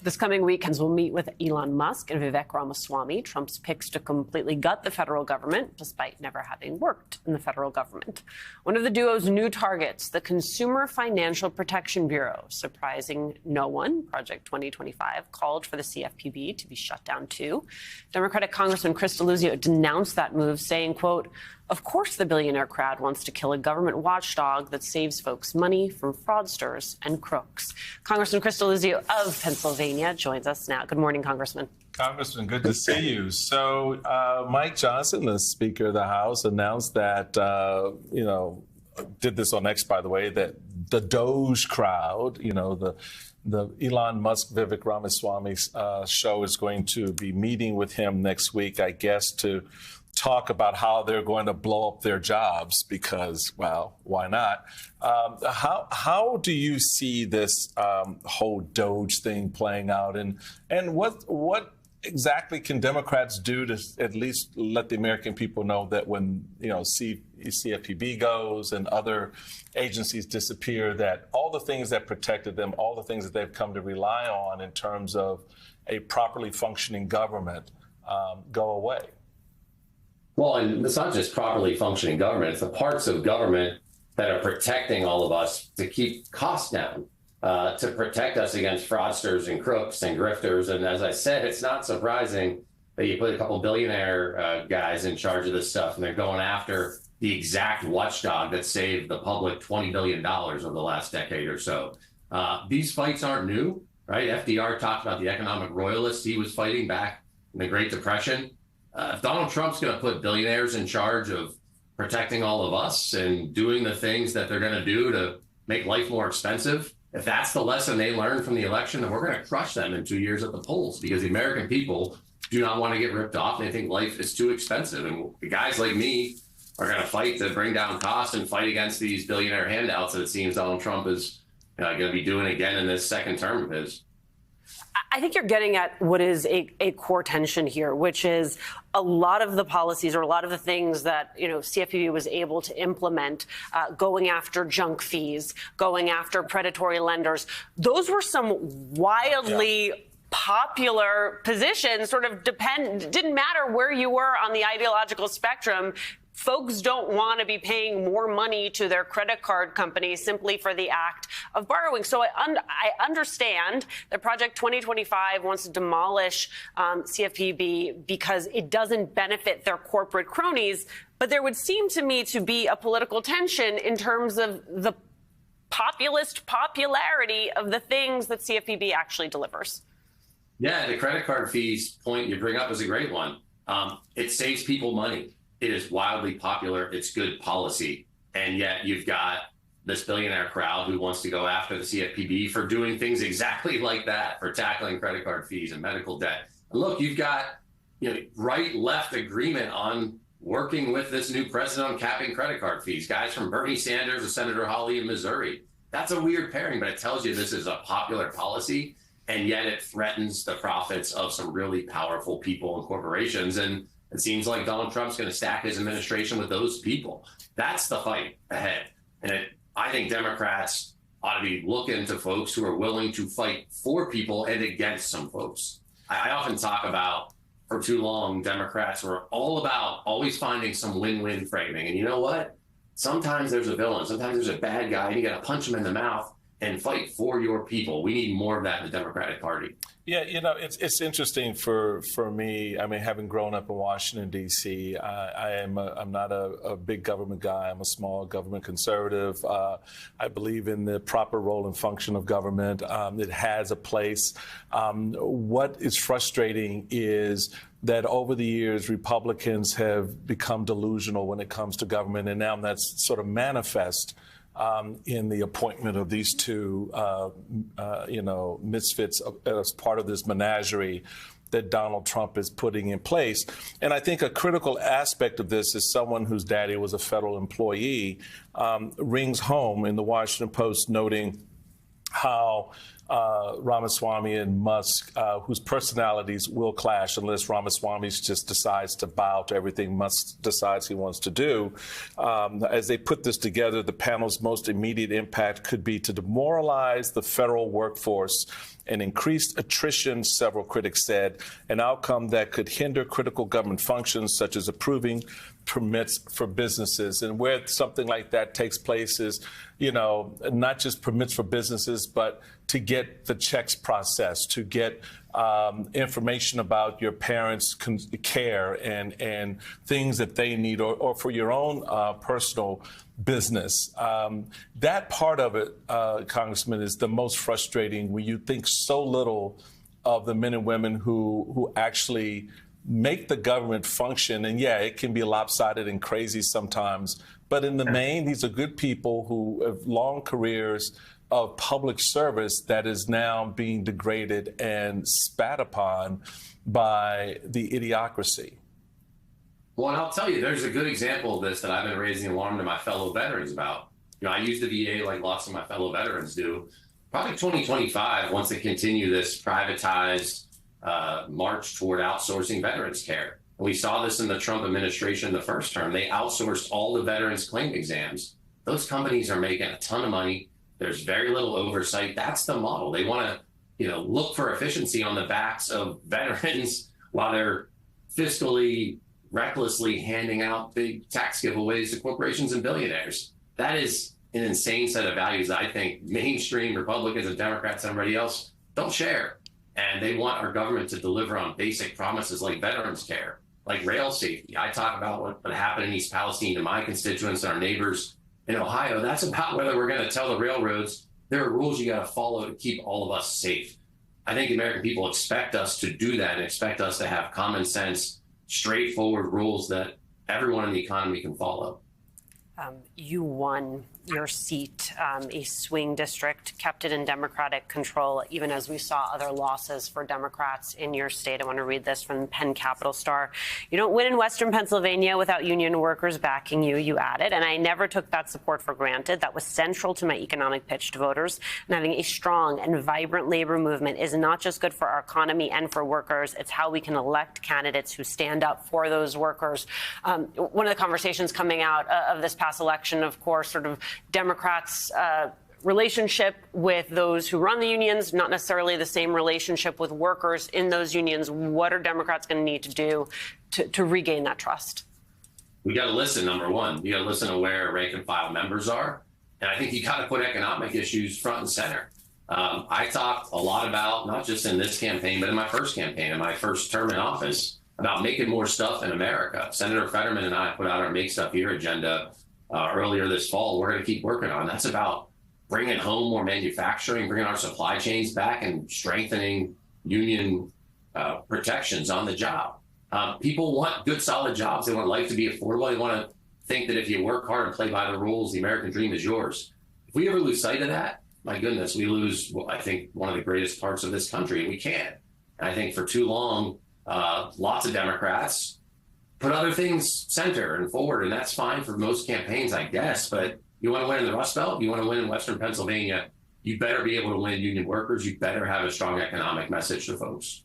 This coming weekend, we'll meet with Elon Musk and Vivek Ramaswamy, Trump's picks to completely gut the federal government, despite never having worked in the federal government. One of the duo's new targets, the Consumer Financial Protection Bureau. Surprising no one, Project 2025 called for the CFPB to be shut down too. Democratic Congressman Chris Deluzio denounced that move, saying, quote, "Of course the billionaire crowd wants to kill a government watchdog that saves folks money from fraudsters and crooks." Congressman Chris Deluzio of Pennsylvania joins us now. Good morning, Congressman. Congressman, good to see you. So Mike Johnson, the Speaker of the House, announced that, did this on X, by the way, that the Doge crowd, the Elon Musk, Vivek Ramaswamy show is going to be meeting with him next week, I guess, to talk about how they're going to blow up their jobs because, well, why not? How do you see this whole Doge thing playing out, and what exactly can Democrats do to at least let the American people know that when CFPB goes and other agencies disappear, that all the things that protected them, all the things that they've come to rely on in terms of a properly functioning government go away? Well, and it's not just properly functioning government. It's the parts of government that are protecting all of us to keep costs down, to protect us against fraudsters and crooks and grifters. And as I said, it's not surprising that you put a couple billionaire guys in charge of this stuff, and they're going after the exact watchdog that saved the public $20 billion over the last decade or so. These fights aren't new, right? FDR talked about the economic royalists he was fighting back in the Great Depression. If Donald Trump's going to put billionaires in charge of protecting all of us and doing the things that they're going to do to make life more expensive, if that's the lesson they learned from the election, then we're going to crush them in 2 years at the polls, because the American people do not want to get ripped off. They think life is too expensive. And guys like me are going to fight to bring down costs and fight against these billionaire handouts that it seems Donald Trump is going to be doing again in this second term of his. I think you're getting at what is a core tension here, which is a lot of the policies or a lot of the things that, CFPB was able to implement, going after junk fees, going after predatory lenders. Those were some wildly popular positions, didn't matter where you were on the ideological spectrum. Folks don't want to be paying more money to their credit card companies simply for the act of borrowing. So I understand that Project 2025 wants to demolish CFPB because it doesn't benefit their corporate cronies. But there would seem to me to be a political tension in terms of the populist popularity of the things that CFPB actually delivers. Yeah, the credit card fees point you bring up is a great one. It saves people money. It is wildly popular. It's good policy. And yet you've got this billionaire crowd who wants to go after the CFPB for doing things exactly like that, for tackling credit card fees and medical debt. And look, you've got right-left agreement on working with this new president on capping credit card fees. Guys from Bernie Sanders to Senator Hawley in Missouri. That's a weird pairing, but it tells you this is a popular policy, and yet it threatens the profits of some really powerful people and corporations. And it seems like Donald Trump's going to stack his administration with those people. That's the fight ahead. And I think Democrats ought to be looking to folks who are willing to fight for people and against some folks. I often talk about, for too long, Democrats were all about always finding some win-win framing. And you know what? Sometimes there's a villain. Sometimes there's a bad guy, and you got to punch him in the mouth and fight for your people. We need more of that in the Democratic Party. Yeah, it's interesting for me. I mean, having grown up in Washington, D.C., I'm not a big government guy. I'm a small government conservative. I believe in the proper role and function of government. It has a place. What is frustrating is that over the years, Republicans have become delusional when it comes to government, and now that's sort of manifest in the appointment of these two, misfits as part of this menagerie that Donald Trump is putting in place. And I think a critical aspect of this is someone whose daddy was a federal employee rings home in the Washington Post, noting how Ramaswamy and Musk, whose personalities will clash unless Ramaswamy just decides to bow to everything Musk decides he wants to do. As they put this together, the panel's most immediate impact could be to demoralize the federal workforce and increased attrition, several critics said, an outcome that could hinder critical government functions such as approving permits for businesses. And where something like that takes place is, not just permits for businesses, but to get the checks processed, to get information about your parents' care and things that they need, or for your own personal business. That part of it, Congressman, is the most frustrating when you think so little of the men and women who actually make the government function. And yeah, it can be lopsided and crazy sometimes, but in the main, these are good people who have long careers of public service that is now being degraded and spat upon by the idiocracy. Well, and I'll tell you, there's a good example of this that I've been raising the alarm to my fellow veterans about. I use the VA like lots of my fellow veterans do. Probably 2025, once they continue this privatized march toward outsourcing veterans care. We saw this in the Trump administration the first term. They outsourced all the veterans claim exams. Those companies are making a ton of money. There's very little oversight. That's the model. They want to, look for efficiency on the backs of veterans while they're fiscally, recklessly handing out big tax giveaways to corporations and billionaires. That is an insane set of values that I think mainstream Republicans and Democrats and everybody else don't share. And they want our government to deliver on basic promises like veterans care, like rail safety. I talk about what happened in East Palestine to my constituents and our neighbors in Ohio. That's about whether we're going to tell the railroads there are rules you got to follow to keep all of us safe. I think the American people expect us to do that and expect us to have common sense, straightforward rules that everyone in the economy can follow. You won your seat, a swing district, kept it in Democratic control, even as we saw other losses for Democrats in your state. I want to read this from Penn Capital Star. You don't win in Western Pennsylvania without union workers backing you, you added. And I never took that support for granted. That was central to my economic pitch to voters. And having a strong and vibrant labor movement is not just good for our economy and for workers. It's how we can elect candidates who stand up for those workers. One of the conversations coming out of this past election, of course, sort of Democrats' relationship with those who run the unions, not necessarily the same relationship with workers in those unions. What are Democrats going to need to do to regain that trust? We got to listen, number one. You got to listen to where rank and file members are. And I think you got to put economic issues front and center. I talked a lot about, not just in this campaign, but in my first campaign, in my first term in office, about making more stuff in America. Senator Fetterman and I put out our Make Stuff Here agenda earlier this fall. We're going to keep working on. That's about bringing home more manufacturing, bringing our supply chains back, and strengthening union protections on the job. People want good, solid jobs. They want life to be affordable. They want to think that if you work hard and play by the rules, the American dream is yours. If we ever lose sight of that, my goodness, we lose, I think, one of the greatest parts of this country. We can't. And I think for too long, lots of Democrats put other things center and forward, and that's fine for most campaigns, I guess. But you want to win in the Rust Belt, you want to win in Western Pennsylvania, you better be able to win union workers. You better have a strong economic message to folks.